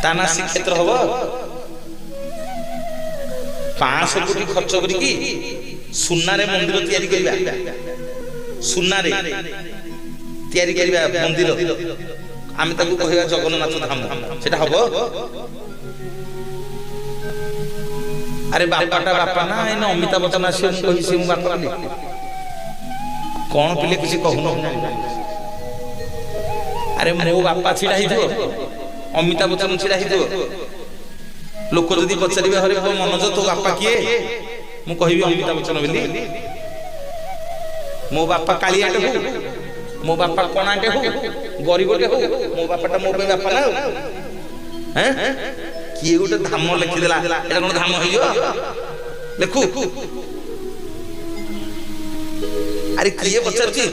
ତା ନା ଶ୍ରୀକ୍ଷେତ୍ର ହବ। 500 କୋଟି ଖର୍ଚ୍ଚ କରିକି ସୁନାରେ ମନ୍ଦିର ତିଆରି କରିବା, ସୁନାରେ ତିଆରି କରିବା ମନ୍ଦିର, ଆମେ ତାକୁ କହିବା ଜଗନ୍ନାଥ ଧାମ, ସେଟା ହବ? ଆରେ ବାପାଟା ବାପା ନା, ଏଇନା ଅମିତାଭ ବଚ୍ଚନ ଆସିବ, ମୁଁ କହିବି ସେ ମୁଁ ବାପା ବୋଲି? କଣ ପିଲେ କିଛି କହୁନ? ଆରେ ମୋ ବାପା ଛିଡା ହେଇଥିବ, ଅମିତାଭ ବଚ୍ଚନ ଛିଡା ହେଇଥିବ, ଲୋକ ଯଦି ପଚାରିବେ ହରେ ମନୋଜ ତୋ ବାପା କିଏ, ମୁଁ କହିବି ଅମିତାଭ ବଚ୍ଚନ ବୋଲି? ମୋ ବାପା କାଳିଆଟେ ହଉ, ମୋ ବାପା କଣାଟେ ହଉ, ଗରିବଟେ ହଉ, ମୋ ବାପାଟା ମୋ ପାଇଁ ବାପା ନା? କିଏ ଗୋଟେ ଧାମ ଲେଖିଦେଲା, ଏଟା କଣ ଧାମ ହେଇଯିବ? ଲେଖୁ। ଆରେ କିଏ ପଚାରୁଛି